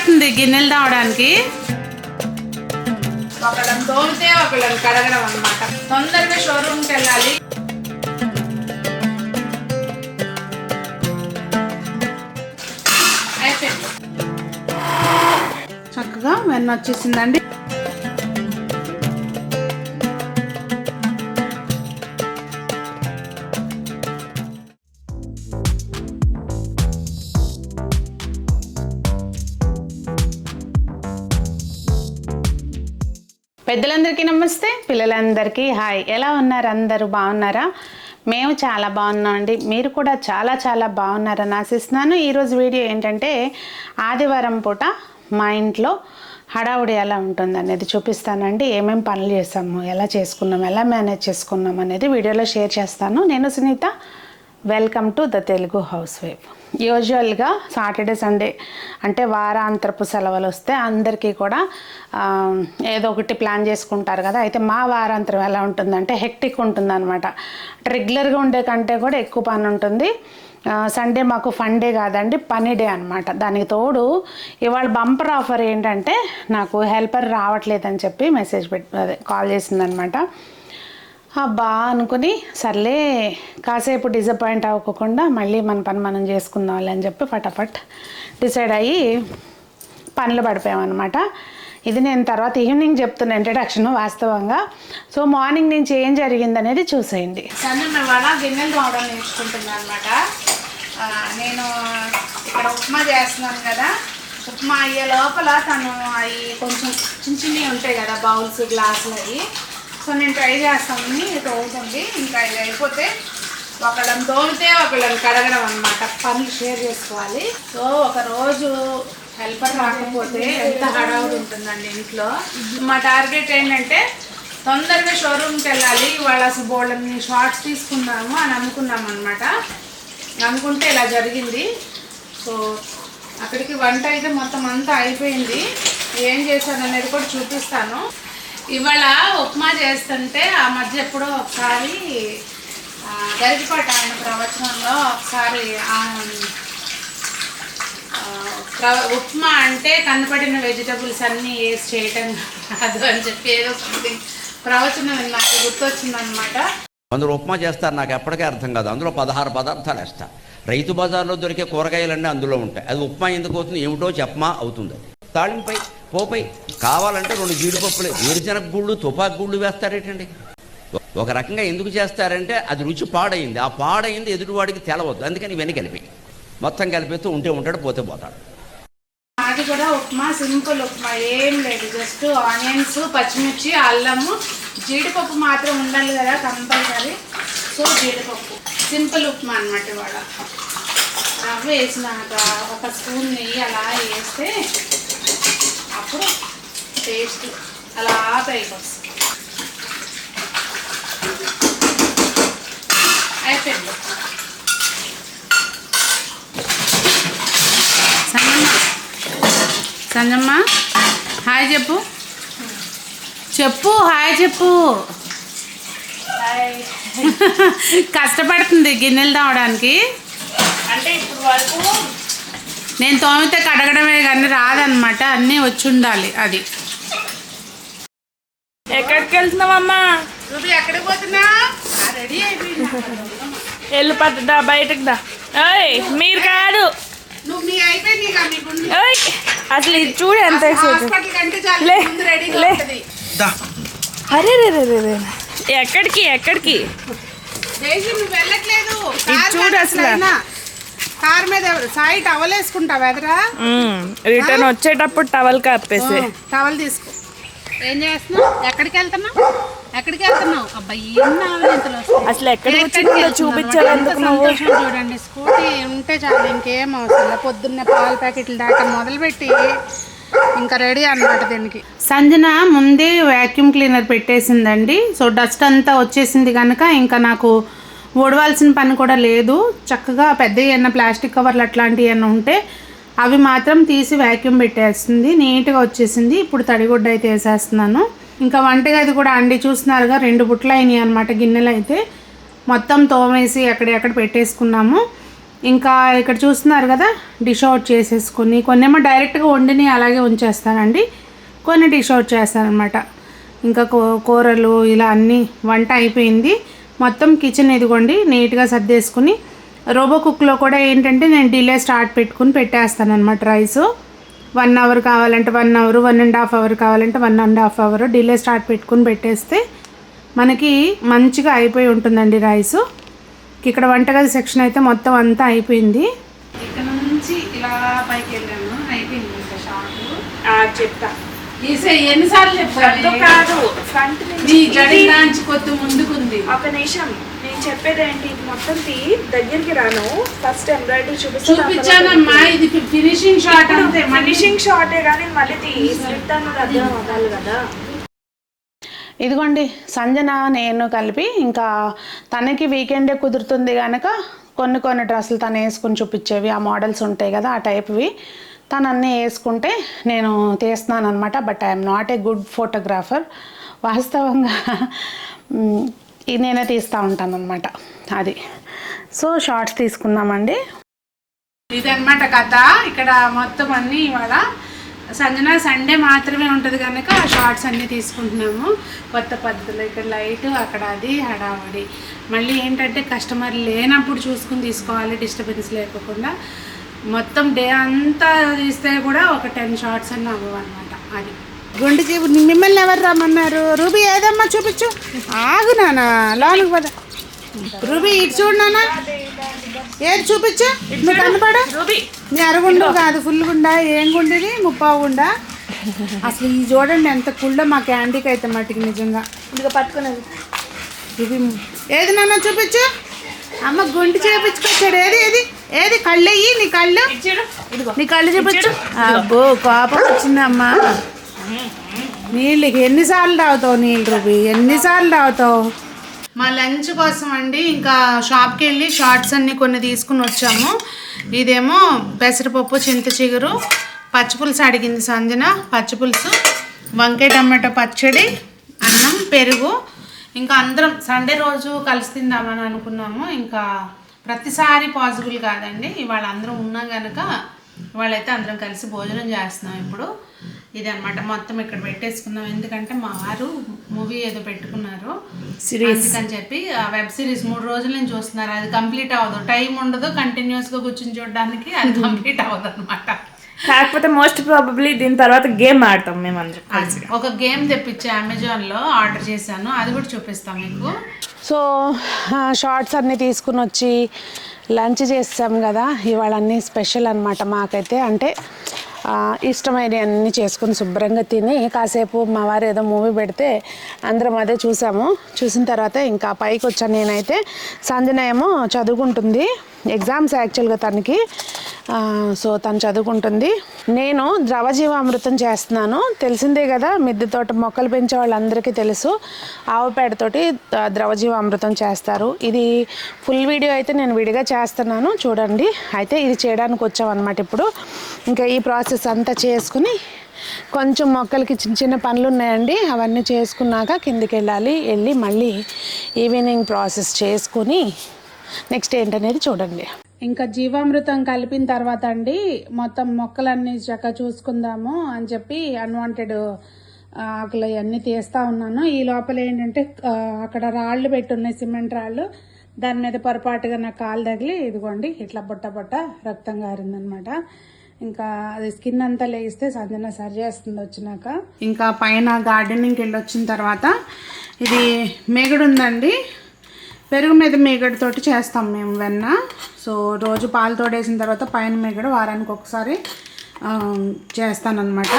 కష్టపడుతుంది గిన్నెలు తావడానికి. ఒకళ్ళని తోమితే ఒకళ్ళని కడగడం అన్నమాట. తొందరగా షోరూమ్కి వెళ్ళాలి. అయిపోయింది, చక్కగా వెన్న వచ్చేసిందండి. పెద్దలందరికీ నమస్తే, పిల్లలందరికీ హాయ్. ఎలా ఉన్నారు? అందరూ బాగున్నారా? మేము చాలా బాగున్నామండి. మీరు కూడా చాలా చాలా బాగున్నారని ఆశిస్తున్నాను. ఈరోజు వీడియో ఏంటంటే ఆదివారం పూట మా ఇంట్లో హడావుడి ఎలా ఉంటుంది అనేది చూపిస్తానండి. ఏమేమి పనులు చేస్తాము, ఎలా చేసుకున్నాం, ఎలా మేనేజ్ చేసుకున్నాం అనేది వీడియోలో షేర్ చేస్తాను. నేను Sunitha, welcome to the Telugu house wife. యూజువల్గా సాటర్డే సండే అంటే వారాంతరపు సెలవులు వస్తే అందరికీ కూడా ఏదో ఒకటి ప్లాన్ చేసుకుంటారు కదా. అయితే మా వారాంతరం ఎలా ఉంటుందంటే హెక్టిక్ ఉంటుంది అనమాట. రెగ్యులర్గా ఉండే కంటే కూడా ఎక్కువ పని ఉంటుంది. సండే మాకు ఫన్ డే కాదండి, పని డే అనమాట. దానికి తోడు ఇవాళ బంపర్ ఆఫర్ ఏంటంటే నాకు హెల్పర్ రావట్లేదని చెప్పి కాల్ చేసిందనమాట. అబ్బా అనుకుని సర్లే కాసేపు డిసప్పాయింట్ అవ్వకుండా మళ్ళీ మన పని మనం చేసుకుందాం అని చెప్పి ఫటాఫట్ డిసైడ్ అయ్యి పనులు పడిపోయామన్నమాట. ఇది నేను తర్వాత ఈవినింగ్ చెప్తున్న ఇంట్రడక్షన్ వాస్తవంగా. సో మార్నింగ్ నుంచి ఏం జరిగింది అనేది చూసేయండి. సంజయ్ ఇవాళ గిన్నెలు రావడం నేర్చుకుంటున్నాను అనమాట. నేను ఇక్కడ ఉప్మా చేస్తున్నాను కదా. ఉప్మా అయ్యే లోపల తను అవి కొంచెం చిన్న చిన్నవి ఉంటాయి కదా, బౌల్స్ గ్లాసులు అవి. సో నేను ట్రై చేస్తామని తోముతుంది. ఇంకా ఇది అయిపోతే ఒకళ్ళని తోమితే ఒకళ్ళని కడగడం అనమాట. పనులు షేర్ చేసుకోవాలి. సో ఒకరోజు హెల్పర్ రాకపోతే ఎంత హడావుడి ఉంటుందండి ఇంట్లో. మా టార్గెట్ ఏంటంటే తొందరగా షోరూమ్కి వెళ్ళాలి. ఇవాళ అసలు బోల్డ్ని షార్ట్స్ తీసుకుందాము అని అనుకున్నాం అనమాట. అనుకుంటే ఇలా జరిగింది. సో అక్కడికి వంట అయితే మొత్తం అంతా అయిపోయింది. ఏం చేశాను అనేది కూడా చూపిస్తాను. ఇవాళ ఉప్మా చేస్తుంటే ఆ మధ్య ఎప్పుడో ఒకసారి గరికపాటి ఆయన ప్రవచనంలో ఒకసారి ఉప్మా అంటే కనపడిన వెజిటబుల్స్ అన్నీ వేసి చేయటం కాదు అని చెప్పి ఏదో సంథింగ్ ప్రవచనం నాకు గుర్తొచ్చిందనమాట. అందులో ఉప్మా చేస్తారు, నాకు ఎప్పటికీ అర్థం కాదు. అందులో 16 పదార్థాలు వేస్తారు. రైతు బజార్లో దొరికే కూరగాయలన్నీ అందులో ఉంటాయి. అది ఉప్మా ఎందుకు అవుతుంది ఏమిటో చెప్పమా అవుతుంది. తాళింపై పోపై కావాలంటే 2 జీడిపప్పులు, వేరుశనగ గుళ్ళు, తుపాకు గుళ్ళు వేస్తారేటండి. ఒక రకంగా ఎందుకు చేస్తారంటే అది రుచి పాడైంది. ఆ పాడైంది ఎదుటివాడికి తెలవద్దు, అందుకని ఇవన్నీ కలిపి మొత్తం కలిపిస్తూ ఉంటాడు, పోతే పోతాడు. అది కూడా ఉప్మా, సింపుల్ ఉప్మా, ఏం లేదు. జస్ట్ ఆనియన్స్, పచ్చిమిర్చి, అల్లము, జీడిపప్పు మాత్రం ఉండాలి కదా కంపల్సరీ. సో జీడిపప్పు సింపుల్ ఉప్మా అనమాట. ఇవాళ రవ్వ వేసినాక ఒక స్పూన్ నెయ్యి అలా వేస్తే అప్పుడు టేస్ట్ అలా పైకి వస్తుంది. అయిపోయింది. సంజమ్మ హాయ్ చెప్పు, చెప్పు హాయ్ చెప్పు. కష్టపడుతుంది గిన్నెలు తావడానికి. అంటే ఇప్పుడు వరకు నేను తోమితే కడగడమే కానీ రాదనమాట, అన్నీ వచ్చి ఉండాలి. అది ఎక్కడికి వెళ్తున్నావమ్మా? నువ్వు ఎక్కడికి పోతున్నా? రెడీ అయిపోయింది. వెళ్ళి పట్టుదా, బయటకు దా. ఓయ్ మీరు కాదు, నువ్వు మీ అయిపోయింది. ఓయ్ అసలు ఇది చూడు ఎంత అరే రే రే రే. ఎక్కడికి ఎక్కడికి నువ్వు వెళ్ళట్లేదు. చూడు అసలు కార్ మీద సాయి టవల్ వేసుకుంటావు ఎదరా. రిటర్న్ వచ్చేటప్పుడు టవల్ కప్పేసి టవల్ తీసుకో. ఏం చేస్తున్నావు? ఎక్కడికి వెళ్తున్నావు? ఎక్కడికి వెళ్తున్నావు? అబ్బాయి అసలు ఎక్కడికి వచ్చిందో చూపించాలి. చూడండి, స్కూటీ ఉంటే చాలు, ఇంకేం అవసరం. పొద్దున్నే పాల ప్యాకెట్లు దాకా మొదలుపెట్టి ఇంకా రెడీ అన్నమాట దీనికి. సంజన ముందే వ్యాక్యూమ్ క్లీనర్ పెట్టేసిందండి. సో డస్ట్ అంతా వచ్చేసింది కనుక ఇంకా నాకు ఊడవాల్సిన పని కూడా లేదు. చక్కగా పెద్ద ఏమన్నా ప్లాస్టిక్ కవర్లు అట్లాంటివి ఏమన్నా ఉంటే అవి మాత్రం తీసి వ్యాక్యూమ్ పెట్టేస్తుంది. నీట్గా వచ్చేసింది. ఇప్పుడు తడిగుడ్డ అయితే వేసేస్తున్నాను. ఇంకా వంటగది కూడా అండి చూస్తున్నారుగా, 2 బుట్టలు అయినాయి అనమాట. గిన్నెలు అయితే మొత్తం తోమేసి ఎక్కడెక్కడ పెట్టేసుకున్నాము. ఇంకా ఇక్కడ చూస్తున్నారు కదా, డిష్ అవుట్ చేసేసుకుని కొన్నేమో డైరెక్ట్గా వండిని అలాగే ఉంచేస్తానండి, కొన్ని డిష్ అవుట్ చేస్తానమాట. ఇంకా కూరలు ఇలా అన్నీ వంట అయిపోయింది. మొత్తం కిచెన్ ఇదిగోండి నీట్గా సర్దేసుకుని, రోబో కుక్లో కూడా ఏంటంటే నేను డిలే స్టార్ట్ పెట్టుకుని పెట్టేస్తాను అనమాట. రైసు 1 అవర్ కావాలంటే 1 అవర్, 1.5 అవర్ కావాలంటే 1.5 అవర్ డిలే స్టార్ట్ పెట్టుకుని పెట్టేస్తే మనకి మంచిగా అయిపోయి ఉంటుందండి రైసు. ఇక్కడ వంటగది సెక్షన్ అయితే మొత్తం అంతా అయిపోయింది. ఇక్కడ నుంచి ఇలా పైకి వెళ్ళాను, అయిపోయింది ఇంకా షార్ట్. చెప్తా ఎన్నిసార్లు చెప్తాను కాదు, ఫ్రంట్ నుంచి కొద్ది ముందుకుంది. ఒక నిమిషం, నేను చెప్పేది ఏంటి, ఇది మొత్తం దగ్గరికి రాను. ఫస్ట్ ఎంబ్రాయిడరీ చూపించానమ్మా, ఇది ఫినిషింగ్ షాట్ అంతే. ఫినిషింగ్ షార్టే కానీ మళ్ళీ స్లిట్ అన్నది అర్థం అవ్వాలి కదా. ఇదిగోండి సంజన నేను కలిపి, ఇంకా తనకి వీకెండే కుదురుతుంది కనుక కొన్ని డ్రెస్సులు తను వేసుకుని చూపించేవి, ఆ మోడల్స్ ఉంటాయి కదా ఆ టైప్వి తను అన్నీ వేసుకుంటే నేను తీస్తున్నాను అనమాట. But I'm not a good photographer. వాస్తవంగా నేనే తీస్తూ ఉంటాను అనమాట అది. సో షార్ట్స్ తీసుకున్నామండి. ఇదన్నమాట కథ. ఇక్కడ మొత్తం అన్నీ ఇవాళ సంజన సండే మాత్రమే ఉంటుంది కనుక ఆ షార్ట్స్ అన్నీ తీసుకుంటున్నాము కొత్త పద్ధతిలో. ఇక్కడ లైట్, అక్కడ అది హడావడి. మళ్ళీ ఏంటంటే కస్టమర్ లేనప్పుడు చూసుకుని తీసుకోవాలి, డిస్టర్బెన్స్ లేకుండా. మొత్తం డే అంతా తీస్తే కూడా ఒక 10 షార్ట్స్ అన్నీ అవ్వవు అనమాట. అది గుండె చీపు. మిమ్మల్ని ఎవరు రమ్మన్నారు? రూబీ ఏదమ్మా చూపించు. ఆగు నాన్న, లోనికి పద. రూబీ ఇటు చూడు నాన్న, ఏది చూపించు. నువ్వు కనపడు. నీ అరగుండు కాదు, ఫుల్ గుండా. ఏం గుండెది? 30 గుండా. అసలు ఇది చూడండి ఎంత కుళ్ళో మా క్యాండీకి అయితే మట్టికి నిజంగా. ఇదిగో పట్టుకునేది రూబీ ఏది నాన్న చూపించు. అమ్మ గుండి చేపించుకొచ్చాడు. ఏది కళ్ళయ్యి, నీ కళ్ళు, నీ కళ్ళు చూపించు. అబ్బో కోపం వచ్చిందమ్మా. నీళ్ళు ఎన్నిసార్లు తాగుతావు నీళ్ళు రూబీ, ఎన్నిసార్లు తాగుతావు? మా లంచ్ కోసం అండి ఇంకా షాప్కి వెళ్ళి షార్ట్స్ అన్నీ కొన్ని తీసుకుని వచ్చాము. ఇదేమో పెసరపప్పు, చింత చిగురు, పచ్చిపులుసు అడిగింది సంజన, పచ్చిపులుసు, వంకాయ టమాటో పచ్చడి, అన్నం, పెరుగు. ఇంకా అందరం సండే రోజు కలిసి తిందామని అనుకున్నాము. ఇంకా ప్రతిసారి పాసిబుల్ కాదండి. ఇవాళ అందరం ఉన్నాం కనుక ఇవాళైతే అందరం కలిసి భోజనం చేస్తున్నాం. ఇప్పుడు ఇదన్నమాట మొత్తం ఇక్కడ పెట్టేసుకున్నాం. ఎందుకంటే మా వారు మూవీ ఏదో పెట్టుకున్నారు సిరీస్ అని చెప్పి, ఆ వెబ్ సిరీస్ 3 రోజుల నుంచి చూస్తున్నారు. అది కంప్లీట్ అవ్వదు, టైం ఉండదు కంటిన్యూస్గా కూర్చొని చూడడానికి, అది కంప్లీట్ అవ్వదు అనమాట. కాకపోతే మోస్ట్ ప్రాబబ్లీ దీని తర్వాత గేమ్ ఆడతాం మేమందరం. ఒక గేమ్ తెప్పించి అమెజాన్లో ఆర్డర్ చేశాను, అది కూడా చూపిస్తాం మీకు. సో షార్ట్స్ అన్నీ తీసుకుని వచ్చి లంచ్ చేస్తాం కదా. ఇవాళ అన్నీ స్పెషల్ అనమాట మాకైతే. అంటే ఇష్టమైనవి అన్నీ చేసుకుని శుభ్రంగా తిని కాసేపు మా వారు ఏదో మూవీ పెడితే అందరం అదే చూసాము. చూసిన తర్వాత ఇంకా పైకి వచ్చాను నేనైతే. సంజన ఏమో చదువుకుంటుంది, ఎగ్జామ్స్ యాక్చువల్గా తనకి. సో తను చదువుకుంటుంది. నేను ద్రవజీవామృతం చేస్తున్నాను. తెలిసిందే కదా, మిద్దె తోట మొక్కలు పెంచే వాళ్ళందరికీ తెలుసు, ఆవు పేడతోటి ద్రవజీవామృతం చేస్తారు. ఇది ఫుల్ వీడియో అయితే నేను విడిగా చేస్తున్నాను చూడండి. అయితే ఇది చేయడానికి వచ్చామన్నమాట ఇప్పుడు. ఇంకా ఈ ప్రాసెస్ అంతా చేసుకుని కొంచెం మొక్కలకి చిన్న చిన్న పనులు ఉన్నాయండి, అవన్నీ చేసుకున్నాక కిందికి వెళ్ళి మళ్ళీ ఈవినింగ్ ప్రాసెస్ చేసుకుని నెక్స్ట్ ఏంటనేది చూడండి. ఇంకా జీవామృతం కలిపిన తర్వాత అండి మొత్తం మొక్కలన్నీ చక్కగా చూసుకుందాము అని చెప్పి అన్వాంటెడ్ ఆకులు అవన్నీ తీస్తూ ఉన్నాను. ఈ లోపల ఏంటంటే అక్కడ రాళ్ళు పెట్టున్నాయి, సిమెంట్ రాళ్ళు. దాని మీద పొరపాటుగా నా కాలు తగిలి ఇదిగోండి ఇట్లా బొట్ట రక్తం గారిందనమాట. ఇంకా అది స్కిన్ అంతా లేస్తే సంజన సరి చేస్తుంది వచ్చినాక. ఇంకా పైన గార్డెనింగ్కి వెళ్ళి వచ్చిన తర్వాత ఇది మేగడు ఉందండి, పెరుగు మీద మేగడతోటి చేస్తాం మేము వెన్న. సో రోజు పాలు తోడేసిన తర్వాత పైన మేగడ వారానికి ఒకసారి చేస్తానన్నమాట.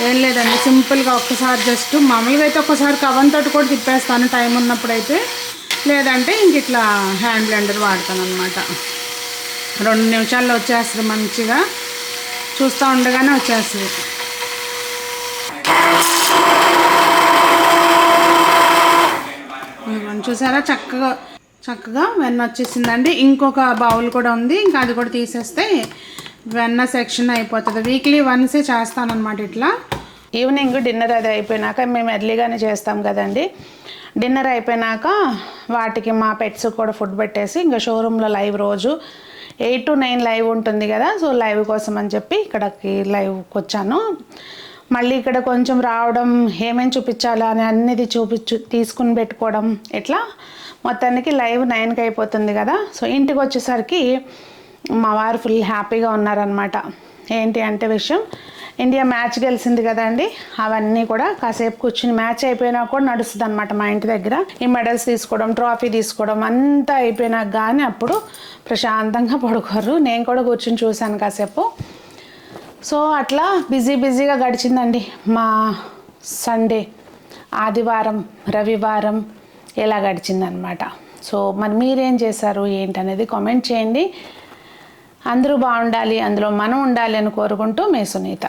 ఏం లేదండి, సింపుల్గా ఒక్కసారి జస్ట్ మామూలుగా అయితే ఒక్కసారి కవంతో కూడా తిప్పేస్తాను టైం ఉన్నప్పుడైతే, లేదంటే ఇంక ఇట్లా హ్యాండ్ బ్లెండర్ వాడతాను అనమాట. 2 నిమిషాల్లో వచ్చేస్తుంది మంచిగా, చూస్తూ ఉండగానే వచ్చేస్తుంది. చూసారా చక్కగా వెన్న వచ్చేసిందండి. ఇంకొక బౌల్ కూడా ఉంది, ఇంకా అది కూడా తీసేస్తే వెన్న సెక్షన్ అయిపోతుంది. వీక్లీ వన్సే చేస్తానన్నమాట ఇట్లా. ఈవినింగ్ డిన్నర్ అది అయిపోయినాక మేము ఎర్లీగానే చేస్తాం కదండి. డిన్నర్ అయిపోయినాక వాటికి మా పెట్స్ కూడా ఫుడ్ పెట్టేసి ఇంకా షోరూంలో లైవ్ రోజు 8 to 9 లైవ్ ఉంటుంది కదా. సో లైవ్ కోసం అని చెప్పి ఇక్కడికి లైవ్కి వచ్చాను. మళ్ళీ ఇక్కడ కొంచెం రావడం, ఏమేమి చూపించాలా అని అన్నిది తీసుకుని పెట్టుకోవడం, ఇట్లా మొత్తానికి లైవ్ 9కి అయిపోతుంది కదా. సో ఇంటికి వచ్చేసరికి మా వారు ఫుల్ హ్యాపీగా ఉన్నారనమాట. ఏంటి అంటే విషయం, ఇండియా మ్యాచ్ గెలిచింది కదండి. అవన్నీ కూడా కాసేపు కూర్చుని మ్యాచ్ అయిపోయినా కూడా నడుస్తుంది అనమాట మా ఇంటి దగ్గర. ఈ మెడల్స్ తీసుకోవడం, ట్రాఫీ తీసుకోవడం అంతా అయిపోయినాక కానీ అప్పుడు ప్రశాంతంగా పడుకోరు. నేను కూడా కూర్చుని చూశాను కాసేపు. సో అట్లా బిజీగా గడిచిందండి మా సండే, ఆదివారం, రవివారం ఎలా గడిచిందనమాట. సో మరి మీరేం చేశారు ఏంటనేది కామెంట్ చేయండి. అందరూ బాగుండాలి, అందులో మనం ఉండాలి అని కోరుకుంటూ మీ సునీత.